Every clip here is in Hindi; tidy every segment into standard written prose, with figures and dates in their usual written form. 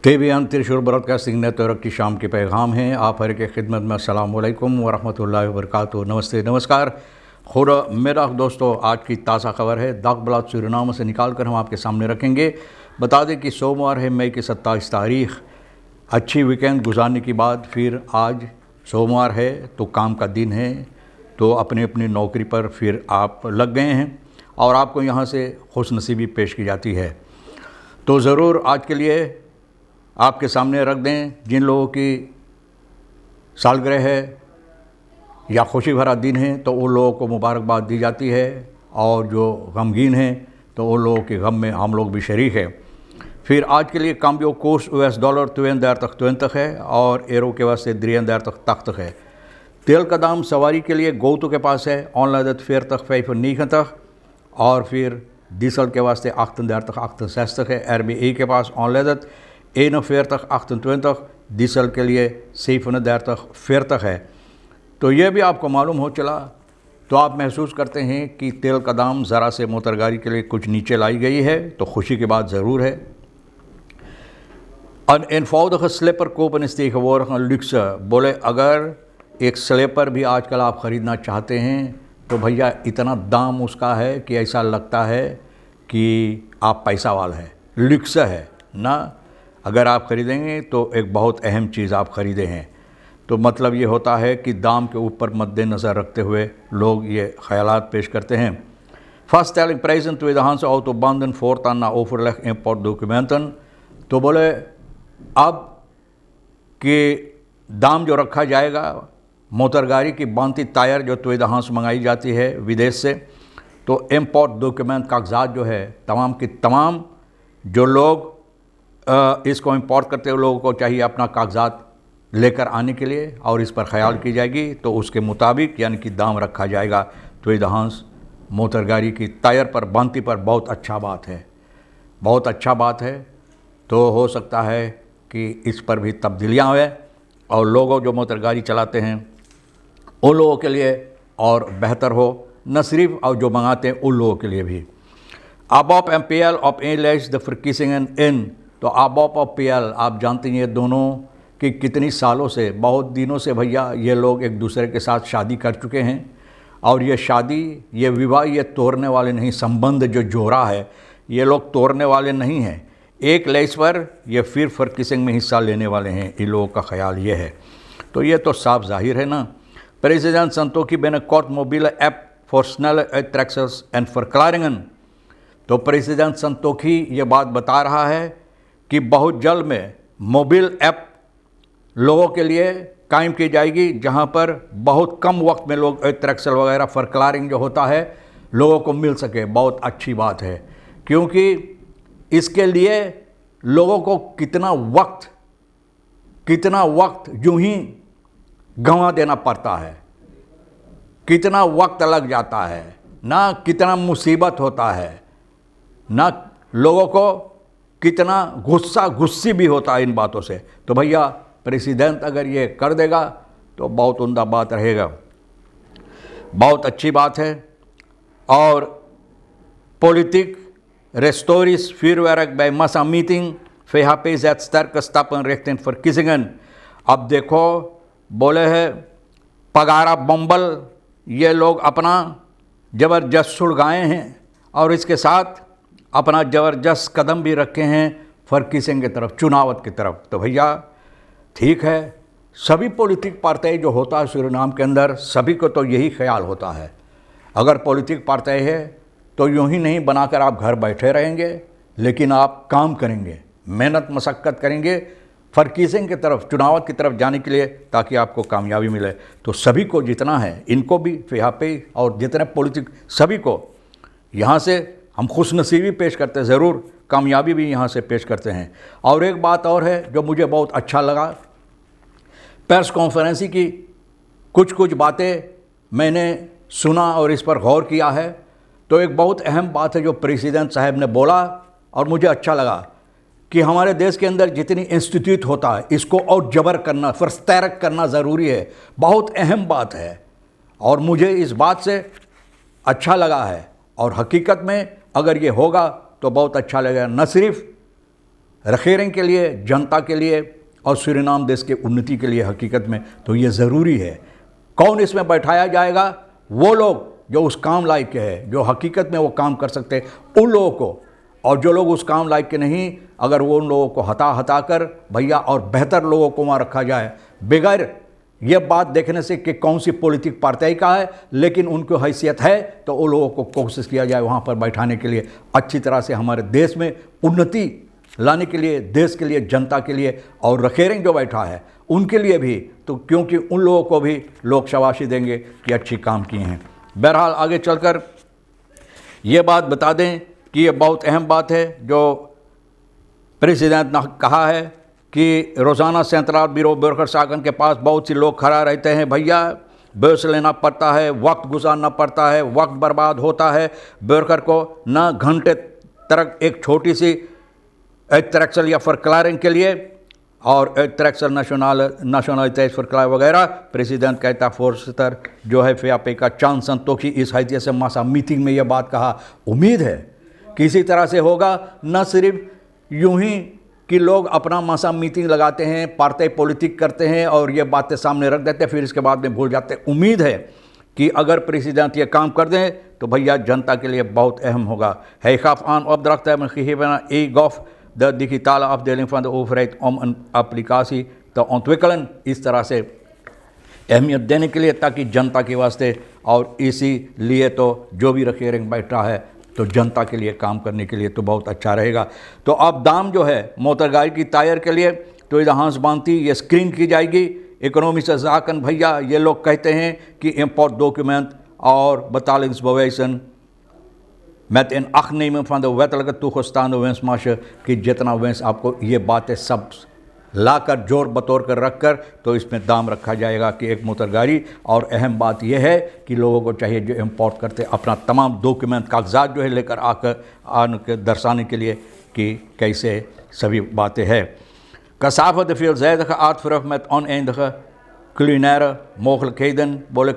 तेबियान त्रिशूल ब्रॉडकास्टिंग नेटवर्क की शाम के पैगाम हैं। आप हर के खिदमत में अस्सलाम वालेकुम वरहमतुल्लाहि वबरकातुहू। नमस्ते नमस्कार। खुदा मेरा दोस्तों, आज की ताज़ा खबर है दागब्लाद सूरीनाम से निकाल कर हम आपके सामने रखेंगे। बता दें कि सोमवार है, मई की 27 तारीख़। अच्छी वीकेंड गुजारने के बाद फिर आज सोमवार है तो काम का दिन है, तो अपनी अपनी नौकरी पर फिर आप लग गए हैं और आपको यहाँ से खुशनसीबी पेश की जाती है। तो ज़रूर आज के लिए आपके सामने रख दें जिन लोगों की सालगिरह है या खुशी भरा दिन है तो उन लोगों को मुबारकबाद दी जाती है, और जो गमगीन हैं तो उन लोगों के गम में हम लोग भी शरीक हैं। फिर आज के लिए काम्बियो कोर्स US डॉलर 32 है और एरो के वास्ते 33 है। तेल का दाम सवारी के लिए गोतु के पास है ऑनलाइन 40 और फिर डीजल के वास्ते 38 है। RBI के पास ऑनलाइन 41 डीजल के लिए 37 है। तो ये भी आपको मालूम हो चला तो आप महसूस करते हैं कि तेल का दाम ज़रा से मोटरगाड़ी के लिए कुछ नीचे लाई गई है, तो खुशी की बात ज़रूर है। Een eenvoudige slipper kopen is tegenwoordig een luxe। बोले अगर एक स्लीपर भी आजकल आप ख़रीदना चाहते हैं तो भैया इतना दाम उसका है कि ऐसा लगता है कि आप पैसा वाला है, लुक्स है ना। अगर आप ख़रीदेंगे तो एक बहुत अहम चीज़ आप ख़रीदे हैं, तो मतलब ये होता है कि दाम के ऊपर मद्देनज़र रखते हुए लोग ये ख़यालात पेश करते हैं। Vaststelling prijzen tweedehands autobanden voortaan na overleg importdocumenten। तो बोले अब कि दाम जो रखा जाएगा मोटरगाड़ी की बांती टायर जो tweedehands मंगाई जाती है विदेश से, तो इम्पोर्ट डॉक्यूमेंट कागजात जो है तमाम की तमाम जो लोग इसको इंपोर्ट करते हुए लोगों को चाहिए अपना कागजात लेकर आने के लिए, और इस पर ख्याल की जाएगी तो उसके मुताबिक यानी कि दाम रखा जाएगा tweedehands मोटरगाड़ी की टायर पर बांती पर। बहुत अच्छा बात है, बहुत अच्छा बात है। तो हो सकता है कि इस पर भी तब्दीलियाँ हुए और लोगों जो मोटरगाड़ी चलाते हैं उन लोगों के लिए और बेहतर हो, न सिर्फ और जो मंगाते हैं उन लोगों के लिए भी। ABOP MPL op één lijst de verkiezingen in। तो ABOP और PL आप जानते हैं ये दोनों कि कितनी सालों से, बहुत दिनों से भैया ये लोग एक दूसरे के साथ शादी कर चुके हैं, और ये शादी, ये विवाह ये तोड़ने वाले नहीं, संबंध जो जोड़ा है ये लोग तोड़ने वाले नहीं हैं। एक लेस पर ये फिर फर्किसिंग में हिस्सा लेने वाले हैं, इन लोगों का ख्याल ये है। तो ये तो साफ जाहिर है ना। President Santokhi binnenkort mobiele app voor snelle uittreksels en verklaringen। तो प्रेसिडेंट संतोखी ये बात बता रहा है कि बहुत जल्द में मोबाइल ऐप लोगों के लिए कायम की जाएगी, जहां पर बहुत कम वक्त में लोग ट्रैक्सल वगैरह फर्क्लारिंग जो होता है लोगों को मिल सके। बहुत अच्छी बात है, क्योंकि इसके लिए लोगों को कितना वक्त यूं ही गंवा देना पड़ता है, कितना वक्त लग जाता है ना, कितना मुसीबत होता है ना, लोगों को कितना गुस्सी भी होता है इन बातों से। तो भैया प्रेसिडेंट अगर ये कर देगा तो बहुत उम्दा बात रहेगा, बहुत अच्छी बात है। और politic restoris vuurwerk bij massameeting VHP zet sterke stappen richting verkiezingen। अब देखो बोले है पगारा बम्बल ये लोग अपना ज़बरदस्त सुलगाए हैं और इसके साथ अपना ज़बरदस्त कदम भी रखे हैं फर्किसिंग की तरफ, चुनावत की तरफ। तो भैया ठीक है, सभी पॉलिटिक पार्टी जो होता है सूरीनाम के अंदर सभी को तो यही ख्याल होता है, अगर पॉलिटिक पार्टी है तो यूं ही नहीं बनाकर आप घर बैठे रहेंगे, लेकिन आप काम करेंगे, मेहनत मशक्क़त करेंगे फर्किसिंग की तरफ, चुनाव की तरफ जाने के लिए, ताकि आपको कामयाबी मिले। तो सभी को जितना है, इनको भी फिहापे और जितने पॉलिटिक सभी को यहाँ से हम खुशनसीबी पेश करते हैं, ज़रूर कामयाबी भी यहाँ से पेश करते हैं। और एक बात और है जो मुझे बहुत अच्छा लगा, प्रेस कॉन्फ्रेंस की कुछ बातें मैंने सुना और इस पर गौर किया है। तो एक बहुत अहम बात है जो प्रेसिडेंट साहब ने बोला और मुझे अच्छा लगा कि हमारे देश के अंदर जितनी इंस्टीट्यूट होता है इसको और जबर करना, फर्स्तरक करना ज़रूरी है, बहुत अहम बात है। और मुझे इस बात से अच्छा लगा है, और हकीकत में अगर ये होगा तो बहुत अच्छा लगेगा, न सिर्फ रखेरें के लिए, जनता के लिए और सूरीनाम देश के उन्नति के लिए हकीकत में तो ये ज़रूरी है। कौन इसमें बैठाया जाएगा? वो लोग जो उस काम लायक के हैं, जो हकीकत में वो काम कर सकते हैं, उन लोगों को। और जो लोग उस काम लायक के नहीं, अगर वो उन लोगों को हटा कर भैया और बेहतर लोगों को वहाँ रखा जाए, बगैर ये बात देखने से कि कौन सी पॉलिटिक पार्टी का है, लेकिन उनको हैसियत है, तो उन लोगों को कोशिश किया जाए वहाँ पर बैठाने के लिए, अच्छी तरह से हमारे देश में उन्नति लाने के लिए, देश के लिए, जनता के लिए। और रखेरें जो बैठा है उनके लिए भी, तो क्योंकि उन लोगों को भी लोग शाबाशी देंगे कि अच्छी काम किए हैं। बहरहाल आगे चलकर ये बात बता दें कि ये बहुत अहम बात है जो प्रेसिडेंट ने कहा है कि रोज़ाना सेंट्रल ब्यूरो ब्यूरोक्रेट शाखन के पास बहुत से लोग खड़ा रहते हैं। भैया बस लेना पड़ता है, वक्त गुजारना पड़ता है, वक्त बर्बाद होता है ब्यूरोक्रेट को, ना घंटे तक एक छोटी सी एक्ट्रैक्शन या फॉरक्लारिंग के लिए, और एक्ट्रैक्शन नेशनलिटीज फॉरक्लार वगैरह। प्रेसिडेंट कहता फोर्स्टर जो है फेआपे का चांद संतोषी इस हैसियत से मासा मीटिंग में यह बात कहा। उम्मीद है कि इसी तरह से होगा, न सिर्फ यूं ही कि लोग अपना मासा मीटिंग लगाते हैं, पार्टी पॉलिटिक करते हैं और ये बातें सामने रख देते हैं, फिर इसके बाद में भूल जाते हैं। उम्मीद है कि अगर प्रेसिडेंट ये काम कर दें तो भैया जनता के लिए बहुत अहम होगा। है खाफ आन ऑब्दरख्त है ए गॉफ द digitale afdeling van de overheid om een applicatie te ontwikkelen, इस तरह से अहमियत देने के लिए, ताकि जनता के वास्ते, और इसीलिए तो जो भी रखेरें बैठा है तो जनता के लिए काम करने के लिए तो बहुत अच्छा रहेगा। तो अब दाम जो है मोटर गाड़ी की टायर के लिए तो इधर हांस बांधती ये स्क्रीन की जाएगी। इकोनॉमी से जाकन भैया ये लोग कहते हैं कि इम्पोर्ट डॉक्यूमेंट और betalingsbewijzen met in acht nemen van de wettelijke toegestaande winstmarge कि जितना winst आपको, ये बातें सब लाकर जोर बतौर कर रख कर तो इसमें दाम रखा जाएगा कि एक मोटर गाड़ी। और अहम बात यह है कि लोगों को चाहिए जो इंपोर्ट करते अपना तमाम डॉक्यूमेंट कागजात जो है लेकर आकर दर्शाने के लिए कि कैसे सभी बातें हैं। Kassaven de veelzijdige uitvoering met oneindige culinaire mogelijkheden, बोले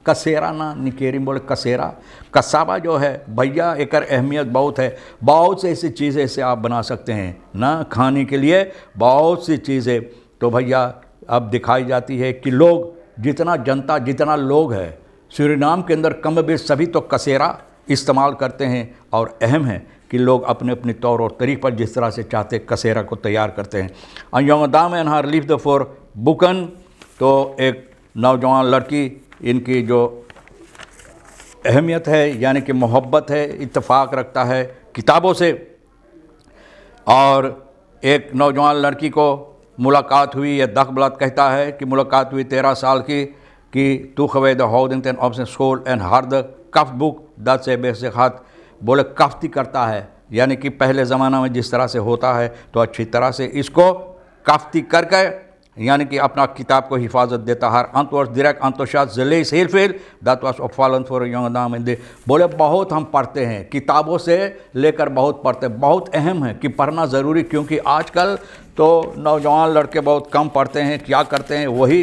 कसेरा ना निकेरी बोले कसेरा। कसाबा जो है भैया एक अहमियत बहुत है, बहुत से ऐसी चीज़ें से आप बना सकते हैं ना खाने के लिए, बहुत सी चीज़ें। तो भैया अब दिखाई जाती है कि लोग जितना जनता जितना लोग है सूरीनाम के अंदर कम बेश सभी तो कसेरा इस्तेमाल करते हैं। और अहम है कि लोग अपने अपने तौर और तरीक़ पर जिस तरह से चाहते कसेरा को तैयार करते हैं। अंजोदाम एन हार लीव द फॉर बुकन, तो एक नौजवान लड़की, इनकी जो अहमियत है यानी कि मोहब्बत है, इत्तेफाक रखता है किताबों से। और एक नौजवान लड़की को मुलाकात हुई, यह दखबलत कहता है कि मुलाकात हुई 13 साल की कि तू खवेद होदिंग ten opzichte school en harde kafboek dat से बेसिखात, बोले काफ्ती करता है यानी कि पहले ज़माना में जिस तरह से होता है तो अच्छी तरह से इसको काफ्ती करके यानी कि अपना किताब को हिफाजत देता है। अंतवर्ष direct अंतोशात ज़लेस heel veel dat was opvallend voor een jonge dame in de, बोले बहुत हम पढ़ते हैं, किताबों से लेकर बहुत पढ़ते हैं। बहुत अहम है कि पढ़ना ज़रूरी, क्योंकि आजकल तो नौजवान लड़के बहुत कम पढ़ते हैं। क्या करते हैं, वही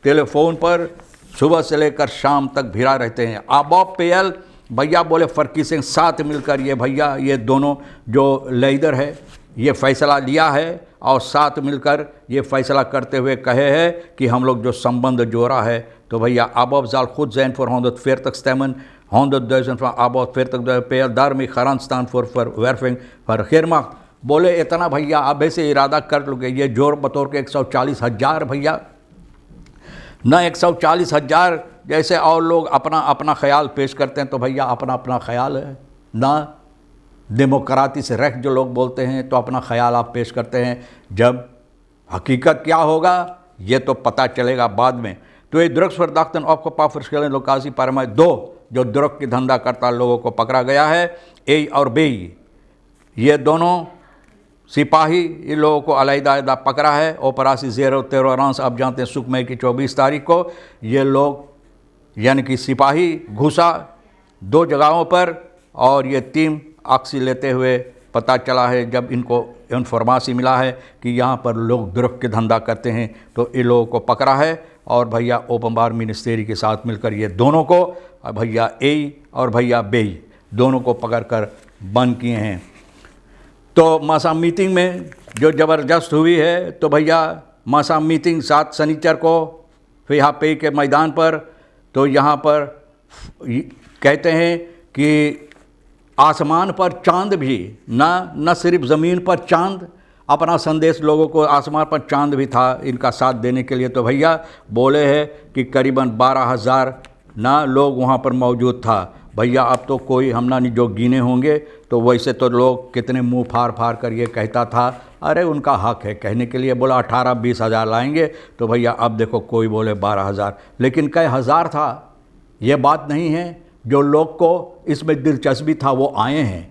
टेलीफोन पर सुबह से लेकर शाम तक भिड़ा रहते हैं। आबॉब पेयल भैया बोले फ़र्की सिंह साथ मिलकर ये भैया ये दोनों जो लीडर है ये फ़ैसला लिया है और साथ मिलकर ये फ़ैसला करते हुए कहे हैं कि हम लोग जो संबंध जोड़ा है तो भैया आबॉब जाल खुद Jain for 140 stemmen 100.000 van आबॉब 40.000 पेयल daarmee garant staan voor verwerving van regeringsmacht। बोले इतना भैया अब ऐसे इरादा कर लोगे, ये जोर बतौर के 140,000 भैया न 140,000 जैसे और लोग अपना अपना ख्याल पेश करते हैं, तो भैया अपना अपना ख्याल है ना, डेमोक्रेसी से रेख जो लोग बोलते हैं तो अपना ख्याल आप पेश करते हैं। जब हकीकत क्या होगा ये तो पता चलेगा बाद में। तो ये drugsverdachten opgepakt verschillende लोकासी पर में 2 जो ड्रग की धंधा करता लोगों को पकड़ा गया है, ए और बी, ये दोनों सिपाही इन लोगों को अलग-अलग पकड़ा है। ऑपरेशन ज़ेरो टॉलरेंस आप जानते हैं सुख मई की 24 तारीख को ये लोग यानी कि सिपाही घुसा 2 जगहों पर और ये टीम अक्सी लेते हुए पता चला है, जब इनको इन्फॉर्मेशन मिला है कि यहाँ पर लोग ड्रग के धंधा करते हैं तो इन लोगों को पकड़ा है। और भैया ओपनबार मिनिस्ट्री के साथ मिलकर ये दोनों को भैया ए और भैया बे दोनों को पकड़ कर बंद किए हैं। तो मासा मीटिंग में जो ज़बरदस्त हुई है, तो भैया मासा मीटिंग 7 शनिचर को फिर यहाँ पे के मैदान पर, तो यहाँ पर कहते हैं कि आसमान पर चांद भी न सिर्फ ज़मीन पर चांद, अपना संदेश लोगों को आसमान पर चांद भी था इनका साथ देने के लिए। तो भैया बोले हैं कि करीबन 12,000 ना लोग वहाँ पर मौजूद था। भैया अब तो कोई हम ना नहीं जो गिने होंगे, तो वैसे तो लोग कितने मुंह फाड़ फाड़ कर ये कहता था, अरे उनका हक है कहने के लिए, बोला 18-20 हज़ार लाएंगे। तो भैया अब देखो कोई बोले 12,000, लेकिन कई हज़ार था ये बात नहीं है। जो लोग को इसमें दिलचस्पी था वो आए हैं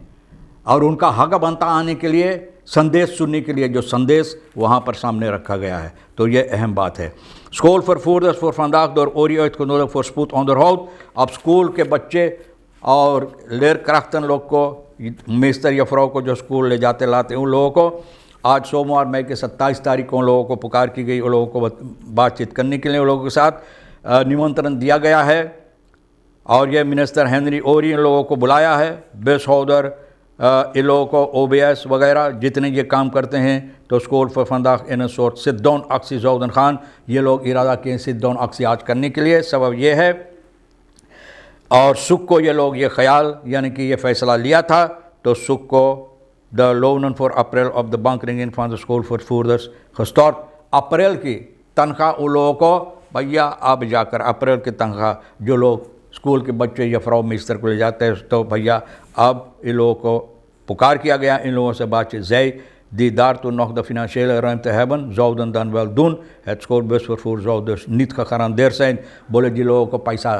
और उनका हक बनता आने के लिए, संदेश सुनने के लिए, जो संदेश वहाँ पर सामने रखा गया है। तो ये अहम बात है। स्कूल फॉर फूडर्स फॉर फंदाक दौर ओरियत को नोलक फॉर स्पूत ऑन दर हाउस। अब स्कूल के बच्चे और लेर क्राफ्टन लोग को, मेस्तर या फ्रॉ को जो स्कूल ले जाते लाते उन लोगों को आज सोमवार मई के 27 तारीख को उन लोगों को पुकार की गई। उन लोगों को बातचीत करने के लिए उन लोगों के साथ निमंत्रण दिया गया है और ये मिनिस्टर हेनरी ओरी इन लोगों को बुलाया है। बेसहौदर इन लोगों को OBS वगैरह जितने ये काम करते हैं, तो स्कूल फॉर फंदाक इन शोट सिद्धौन अक्सी जौदन खान, ये लोग इरादा किए सिद्धौन अक्सी आज करने के लिए। सबब ये है और सुख को ये लोग ये ख्याल यानी कि ये फ़ैसला लिया था। तो सुख को the loan for April of the बंकरिंग in for the school for फूडर्स खस्तौर, अप्रैल की तनख्वाह उन लोगों को भैया अब जाकर अप्रैल की तनख्वाह जो लोग स्कूल के बच्चे या फ्रॉ मिस्टर को ले जाते हैं, तो भैया अब इन लोगों को पुकार किया गया। इन लोगों से बातचीत जय दीदार तो नॉक द फिनेंशियल रमत हैबन जौदन दन well done head score base for जौद नीत का खरान देर से। बोले जिन लोगों को पैसा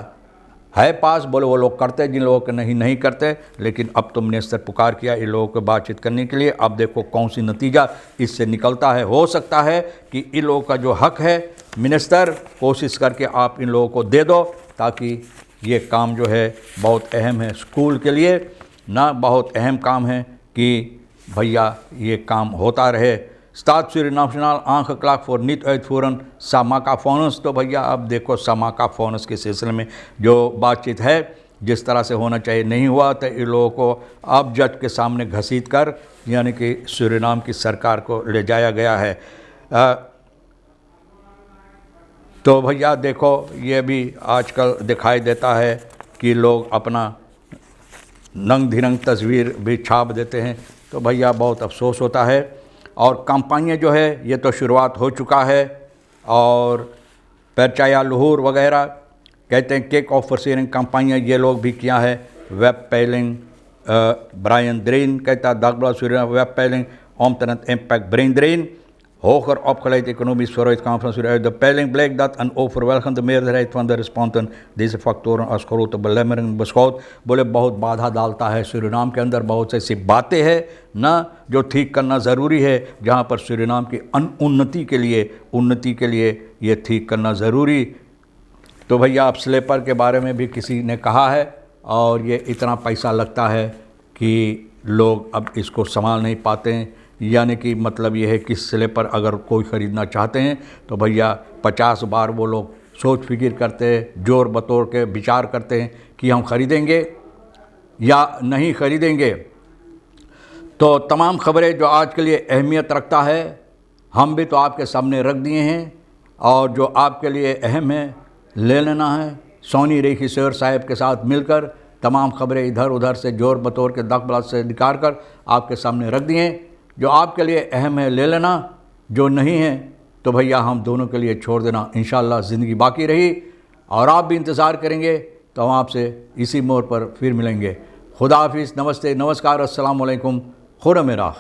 है पास, बोले वो लोग करते, जिन लोगों के नहीं करते। लेकिन अब तो मिनिस्टर पुकार किया इन लोगों को बातचीत करने के लिए। अब देखो कौन सी नतीजा इससे निकलता है। हो सकता है कि इन लोगों का जो हक है, मिनिस्टर कोशिश करके आप इन लोगों को दे दो, ताकि ये काम जो है बहुत अहम है स्कूल के लिए ना, बहुत अहम काम है कि भैया ये काम होता रहे। स्टातसुरी नाशनल आंख क्लाक फॉर नित फ़ौरन सामाका फोनस। तो भैया अब देखो सामाका फोनस के सिलसिले में जो बातचीत है जिस तरह से होना चाहिए नहीं हुआ, तो इन लोगों को अब जज के सामने घसीट कर यानी कि सूरीनाम की सरकार को ले जाया गया है। तो भैया देखो ये भी आजकल दिखाई देता है कि लोग अपना नंग धिरंग तस्वीर भी छाप देते हैं। तो भैया बहुत अफसोस होता है। और कंपनियाँ जो है ये तो शुरुआत हो चुका है और परचाया लहूर वगैरह कहते हैं केक ऑफ फॉर कंपनियाँ ये लोग भी किया है। वेब पेलिंग ब्रायन ड्रेन कहता दागबला सूर्य web पेलिंग om ten het impact brain drain. Hoger opgeleid economisch vooruitgang van Suriname. De peiling blijkt dat een overweldigende meerderheid van de respondenten deze factoren als grote belemmering beschouwt. बोले बहुत बाधा डालता है सूरीनाम के अंदर, बहुत से ऐसी बातें हैं ना जो ठीक करना ज़रूरी है, जहाँ पर सूरीनाम की उन्नति के लिए ये ठीक करना ज़रूरी। तो भैया अब स्लेपर के बारे में भी किसी ने कहा है और ये इतना पैसा लगता है कि लोग अब इसको संभाल नहीं पाते हैं। यानी कि मतलब ये है कि स्लेपर अगर कोई ख़रीदना चाहते हैं तो भैया 50 बार वो लोग सोच फिक्र करते हैं, जोर बतोड़ के विचार करते हैं कि हम ख़रीदेंगे या नहीं ख़रीदेंगे। तो तमाम ख़बरें जो आज के लिए अहमियत रखता है हम भी तो आपके सामने रख दिए हैं और जो आपके लिए अहम है ले लेना है। सोनी रेखी सर साहब के साथ मिलकर तमाम ख़बरें इधर उधर से जोर बतोड़ के दखबलात से निकाल कर आपके सामने रख दिए। जो आपके लिए अहम है ले लेना, जो नहीं है तो भैया हम दोनों के लिए छोड़ देना। इंशाअल्लाह ज़िंदगी बाकी रही और आप भी इंतज़ार करेंगे तो हम आपसे इसी मोड़ पर फिर मिलेंगे। खुदा हाफिज़, नमस्ते, नमस्कार, अस्सलाम वालेकुम, खुदा मेरा।